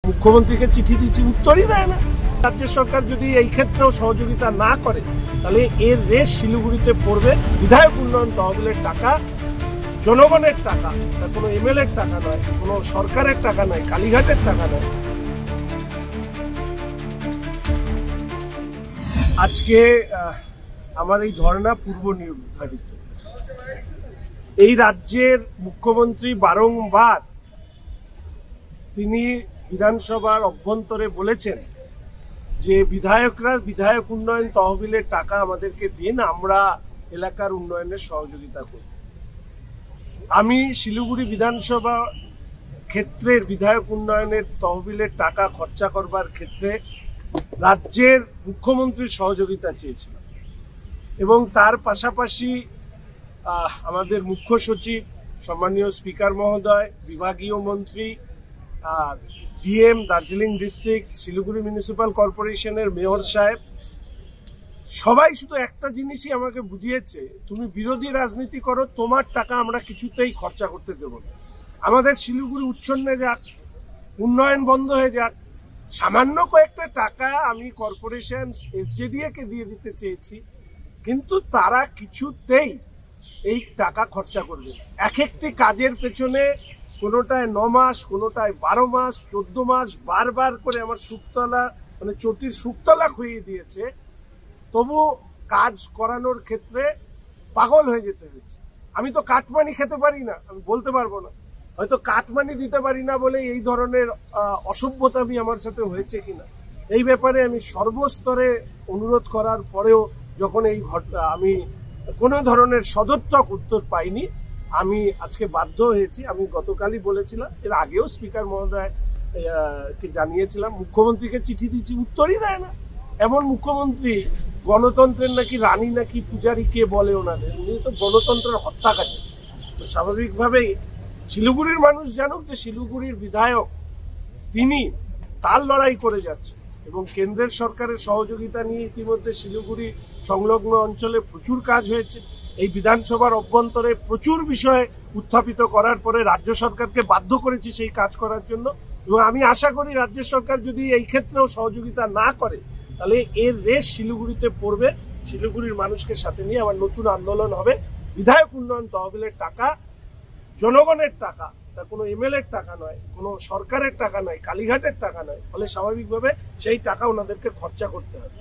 মুখ্যমন্ত্রীকে চিঠি দিচ্ছি, উত্তরই দেয় না। রাজ্য সরকার যদি এই ক্ষেত্রেও সহযোগিতা না করে তাহলে এর রেশ শিলিগুড়িতে পড়বে। বিধায়ক উন্নয়ন তহবিলের টাকা জনগণের টাকা, কোনো এমএলএর টাকা নয়, কোনো সরকারের টাকা নয়, কালীঘাটের টাকা নয়। আজকে আমার এই ধর্ণা পূর্ব নির্ধারিত। এই রাজ্যের মুখ্যমন্ত্রী বারংবার তিনি বিধানসভার অভ্যন্তরে বলেছেন যে বিধায়ক উন্নয়ন তহবিলের টাকা আমাদেরকে দিন, আমরা এলাকার উন্নয়নের সহযোগিতা করি। আমি শিলিগুড়ি বিধানসভা ক্ষেত্রের বিধায়ক উন্নয়নের তহবিলের টাকা খরচা করবার ক্ষেত্রে রাজ্যের মুখ্যমন্ত্রীর সহযোগিতা চেয়েছিলাম এবং তার পাশাপাশি আমাদের মুখ্য সচিব, সম্মানীয় স্পিকার মহোদয়, বিভাগীয় মন্ত্রী, DM Darjeeling district, Siliguri municipal কর্পোরেশনের মেয়র সাহেব, সবাই শুধু একটা জিনিসই আমাকে বুঝিয়েছে, তুমি বিরোধী রাজনীতি করো, তোমার টাকা আমরা কিছুতেই খরচা করতে দেব না। আমাদের শিলিগুড়ি উচ্ছন্নে যাক, উন্নয়ন বন্ধ হয়ে যাক, সামান্য কয়েকটা টাকা আমি কর্পোরেশন এসজেডিএ কে দিয়ে দিতে চেয়েছি, কিন্তু তারা কিছুতেই এই টাকা খরচা করবে। এক একটি কাজের পেছনে কোনোটায় 9 মাস, কোনোটায় 12 মাস, 14 মাস, বারবার করে আমার সুক্তলা মানে চটির সুক্তলা খুইয়ে দিয়েছে, তবু কাজ করানোর ক্ষেত্রে পাগল হয়ে যেতে হয়েছে। আমি তো কাটমানি খেতে পারি না, আমি বলতে পারবো না, হয়তো কাটমানি দিতে পারি না বলে এই ধরনের অসভ্যতামি আমার সাথে হয়েছে কিনা, এই ব্যাপারে আমি সর্বস্তরে অনুরোধ করার পরেও যখন এই ঘটনা আমি কোনো ধরনের সদর্থক উত্তর পাইনি, আমি আজকে বাধ্য হয়েছি। আমি গতকালই বলেছিলাম, এর আগেও স্পিকার মহোদয় কে জানিয়েছিলাম, মুখ্যমন্ত্রীকে চিঠি দিচ্ছি, উত্তরই দেয় না। এমন মুখ্যমন্ত্রী, গণতন্ত্রের নাকি রানী নাকি পূজারী কে বলে ওনাদের, উনি তো গণতন্ত্রের হত্যাকারী। তো স্বাভাবিকভাবেই শিলিগুড়ির মানুষ জানুক যে শিলিগুড়ির বিধায়ক তিনি তার লড়াই করে যাচ্ছে এবং কেন্দ্রের সরকারের সহযোগিতা নিয়ে ইতিমধ্যে শিলিগুড়ি সংলগ্ন অঞ্চলে প্রচুর কাজ হয়েছে। এই বিধানসভার অভ্যন্তরে প্রচুর বিষয় উত্থাপিত করার পরে রাজ্য সরকারকে বাধ্য করেছি সেই কাজ করার জন্য এবং আমি আশা করি রাজ্য সরকার যদি এই ক্ষেত্রেও সহযোগিতা না করে তাহলে এর রেশ শিলিগুড়িতে পড়বে। শিলিগুড়ির মানুষকে সাথে নিয়ে আবার নতুন আন্দোলন হবে। বিধায়ক উন্নয়ন তহবিলের টাকা জনগণের টাকা, তা কোনো এমএলএর টাকা নয়, কোনো সরকারের টাকা নয়, কালীঘাটের টাকা নয়, ফলে স্বাভাবিকভাবে সেই টাকা ওনাদেরকে খরচা করতে হবে।